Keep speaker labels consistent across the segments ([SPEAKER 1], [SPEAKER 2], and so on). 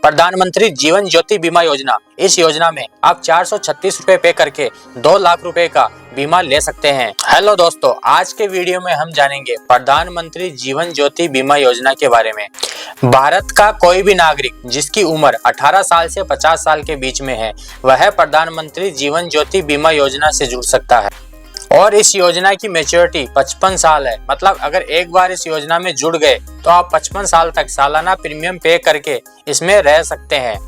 [SPEAKER 1] प्रधानमंत्री जीवन ज्योति बीमा योजना। इस योजना में आप 436 रुपए पे करके 2 लाख रुपए का बीमा ले सकते हैं। हेलो दोस्तों, आज के वीडियो में हम जानेंगे प्रधानमंत्री जीवन ज्योति बीमा योजना के बारे में। भारत का कोई भी नागरिक जिसकी उम्र 18 साल से 50 साल के बीच में है, वह प्रधानमंत्री जीवन ज्योति बीमा योजना से जुड़ सकता है। और इस योजना की मैच्योरिटी 55 साल है। मतलब अगर एक बार इस योजना में जुड़ गए तो आप 55 साल तक सालाना प्रीमियम पे करके इसमें रह सकते हैं।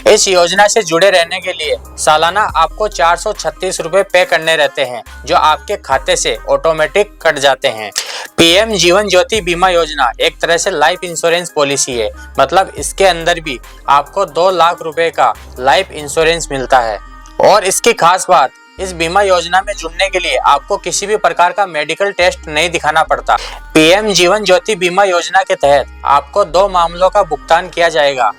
[SPEAKER 1] इस योजना से जुड़े रहने के लिए सालाना आपको 436 रुपए पे करने रहते हैं, जो आपके खाते से ऑटोमेटिक कट जाते हैं। पीएम जीवन ज्योति बीमा योजना एक तरह से लाइफ इंश्योरेंस पॉलिसी है। मतलब इसके अंदर भी आपको 2 लाख रुपए का लाइफ इंश्योरेंस मिलता है। और इसकी खास बात, इस बीमा योजना में जुड़ने के लिए आपको किसी भी प्रकार का मेडिकल टेस्ट नहीं दिखाना पड़ता। पीएम जीवन ज्योति बीमा योजना के तहत आपको 2 मामलों का भुगतान किया जाएगा।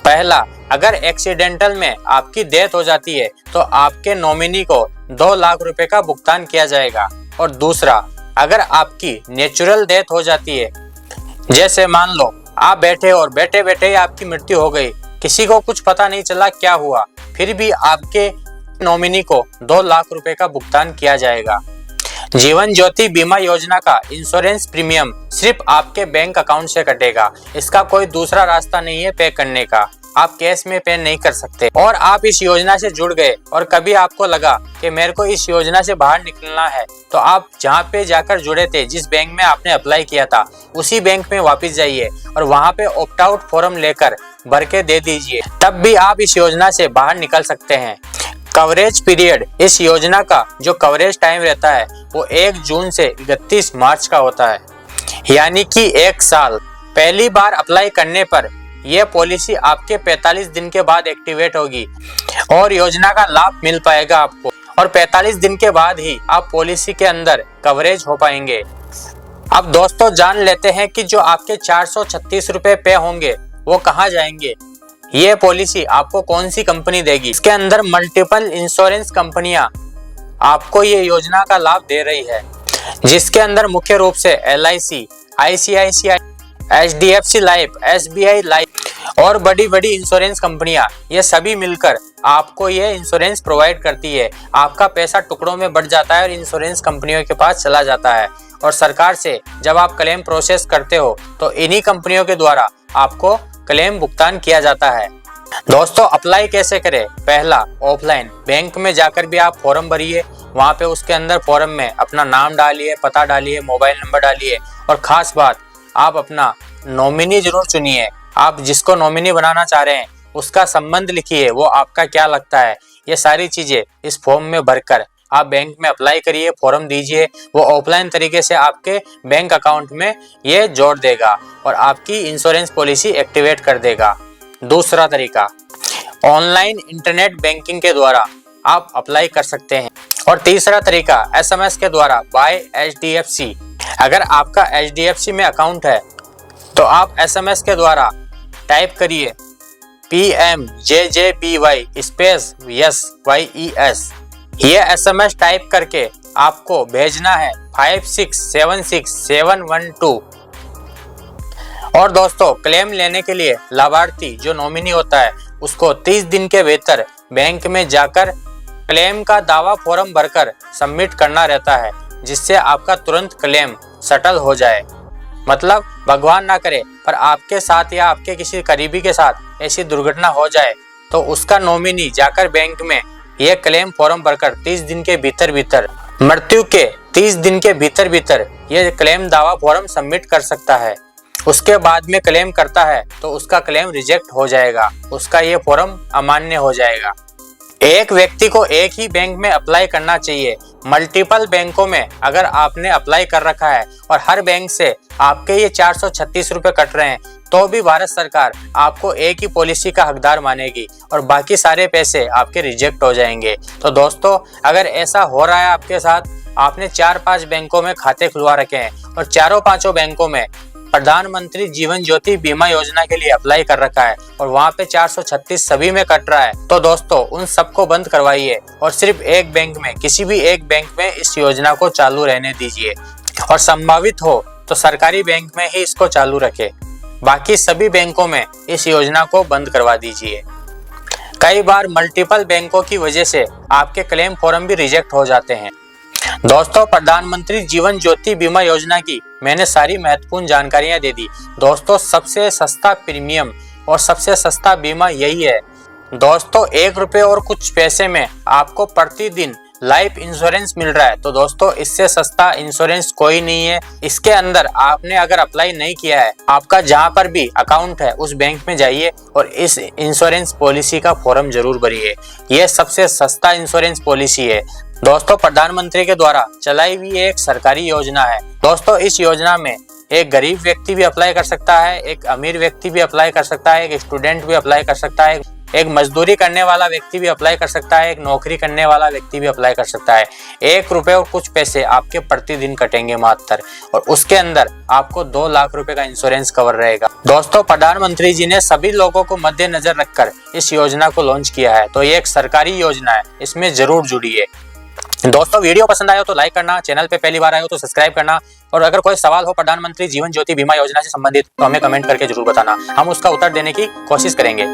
[SPEAKER 1] पहला, अगर एक्सीडेंटल में आपकी डेथ हो जाती है तो आपके नॉमिनी को 2 लाख रुपए का भुगतान किया जाएगा। और दूसरा, अगर आपकी नेचुरल डेथ हो जाती है, जैसे मान लो आप बैठे और बैठे बैठे ही आपकी मृत्यु हो गई, किसी को कुछ पता नहीं चला क्या हुआ, फिर भी आपके नॉमिनी को 2 लाख रुपए का भुगतान किया जाएगा। जीवन ज्योति बीमा योजना का इंश्योरेंस प्रीमियम सिर्फ आपके बैंक अकाउंट से कटेगा। इसका कोई दूसरा रास्ता नहीं है पे करने का। आप कैश में पे नहीं कर सकते। और आप इस योजना से जुड़ गए और कभी आपको लगा कि मेरे को इस योजना से बाहर निकलना है, तो आप जहाँ पे जाकर जुड़े थे, जिस बैंक में आपने अप्लाई किया था, उसी बैंक में वापस जाइए और वहाँ पे ऑप्ट आउट फॉर्म लेकर भर के दे दीजिए। तब भी आप इस योजना से बाहर निकल सकते हैं। कवरेज पीरियड, इस योजना का जो कवरेज टाइम रहता है वो 1 जून से 31 मार्च का होता है, यानी कि 1 साल। पहली बार अप्लाई करने पर यह पॉलिसी आपके 45 दिन के बाद एक्टिवेट होगी और योजना का लाभ मिल पाएगा आपको। और 45 दिन के बाद ही आप पॉलिसी के अंदर कवरेज हो पाएंगे। अब दोस्तों जान लेते हैं कि जो आपके 436 रुपए पे होंगे वो कहाँ जाएंगे। ये पॉलिसी आपको कौन सी कंपनी देगी। इसके अंदर मल्टीपल इंश्योरेंस कंपनियां आपको ये योजना का लाभ दे रही है, जिसके अंदर मुख्य रूप से LIC, ICICI, HDFC life, SBI life और बड़ी बड़ी इंश्योरेंस कंपनियां, ये सभी मिलकर आपको ये इंश्योरेंस प्रोवाइड करती है। आपका पैसा टुकड़ों में बढ़ जाता है और इंश्योरेंस कंपनियों के पास चला जाता है। और सरकार से जब आप क्लेम प्रोसेस करते हो तो इन्हीं कंपनियों के द्वारा आपको क्लेम भुगतान किया जाता है। दोस्तों अप्लाई कैसे करें? पहला, ऑफलाइन बैंक में जाकर भी आप फॉर्म भरिए। वहाँ पे उसके अंदर फॉर्म में अपना नाम डालिए, पता डालिए, मोबाइल नंबर डालिए और खास बात, आप अपना नॉमिनी जरूर चुनिए। आप जिसको नॉमिनी बनाना चाह रहे हैं उसका संबंध लिखिए, वो आपका क्या लगता है। ये सारी चीजें इस फॉर्म में भरकर आप बैंक में अप्लाई करिए, फॉर्म दीजिए। वो ऑफलाइन तरीके से आपके बैंक अकाउंट में ये जोड़ देगा और आपकी इंश्योरेंस पॉलिसी एक्टिवेट कर देगा। दूसरा तरीका, ऑनलाइन इंटरनेट बैंकिंग के द्वारा आप अप्लाई कर सकते हैं। और तीसरा तरीका, SMS के द्वारा बाय HDFC। अगर आपका HDFC में अकाउंट है तो आप SMS के द्वारा टाइप करिए PMJJBY स्पेस YES। ये SMS टाइप करके आपको भेजना है 5676712। और दोस्तों क्लेम लेने के लिए लाभार्थी जो नॉमिनी होता है उसको 30 दिन के भीतर बैंक में जाकर क्लेम का दावा फॉर्म भरकर सबमिट करना रहता है, जिससे आपका तुरंत क्लेम सेटल हो जाए। मतलब भगवान ना करे पर आपके साथ या आपके किसी करीबी के साथ ऐसी दुर्घटना हो जाए तो उसका नॉमिनी जाकर बैंक में यह क्लेम फॉर्म भरकर 30 दिन के भीतर मृत्यु के 30 दिन के भीतर यह क्लेम दावा फॉर्म सबमिट कर सकता है। उसके बाद में क्लेम करता है तो उसका क्लेम रिजेक्ट हो जाएगा, उसका ये फॉर्म अमान्य हो जाएगा। एक व्यक्ति को एक ही बैंक में अप्लाई करना चाहिए। मल्टीपल बैंकों में अगर आपने अप्लाई कर रखा है और हर बैंक से आपके ये 436 रुपए कट रहे हैं तो भी भारत सरकार आपको एक ही पॉलिसी का हकदार मानेगी और बाकी सारे पैसे आपके रिजेक्ट हो जाएंगे। तो दोस्तों अगर ऐसा हो रहा है आपके साथ, आपने 4-5 बैंकों में खाते खुलवा रखे हैं और चारों पांचों बैंकों में प्रधानमंत्री जीवन ज्योति बीमा योजना के लिए अप्लाई कर रखा है और वहाँ पे 436 सभी में कट रहा है, तो दोस्तों उन सबको बंद करवाइए और सिर्फ एक बैंक में, किसी भी एक बैंक में इस योजना को चालू रहने दीजिए और संभावित हो तो सरकारी बैंक में ही इसको चालू रखें। बाकी सभी बैंकों में इस योजना को बंद करवा दीजिए। कई बार मल्टीपल बैंकों की वजह से आपके क्लेम फॉर्म भी रिजेक्ट हो जाते हैं। दोस्तों, प्रधानमंत्री जीवन ज्योति बीमा योजना की मैंने सारी महत्वपूर्ण जानकारियां दे दी। दोस्तों, सबसे सस्ता प्रीमियम और सबसे सस्ता बीमा यही है। दोस्तों, 1 रुपए और कुछ पैसे में आपको प्रतिदिन लाइफ इंश्योरेंस मिल रहा है। तो दोस्तों, इससे सस्ता इंश्योरेंस कोई नहीं है। इसके अंदर आपने अगर अप्लाई नहीं किया है, आपका जहां पर भी अकाउंट है उस बैंक में जाइए और इस इंश्योरेंस पॉलिसी का फॉर्म जरूर भरिए। यह सबसे सस्ता इंश्योरेंस पॉलिसी है। दोस्तों, प्रधानमंत्री के द्वारा चलाई हुई एक सरकारी योजना है। दोस्तों, इस योजना में एक गरीब व्यक्ति भी अप्लाई कर सकता है, एक अमीर व्यक्ति भी अप्लाई कर सकता है, एक स्टूडेंट भी अप्लाई कर सकता है, एक मजदूरी करने वाला व्यक्ति भी अप्लाई कर सकता है, एक नौकरी करने वाला व्यक्ति भी अप्लाई कर सकता है। 1 रुपए और कुछ पैसे आपके प्रतिदिन कटेंगे मात्र, और उसके अंदर आपको 2 लाख रुपए का इंश्योरेंस कवर रहेगा। दोस्तों, प्रधानमंत्री जी ने सभी लोगों को मद्देनजर रखकर इस योजना को लॉन्च किया है। तो ये एक सरकारी योजना है, इसमें जरूर जुड़िए। दोस्तों, वीडियो पसंद आया तो लाइक करना, चैनल पे पहली बार आए हो तो सब्सक्राइब करना, और अगर कोई सवाल हो प्रधानमंत्री जीवन ज्योति बीमा योजना से संबंधित तो हमें कमेंट करके जरूर बताना, हम उसका उत्तर देने की कोशिश करेंगे।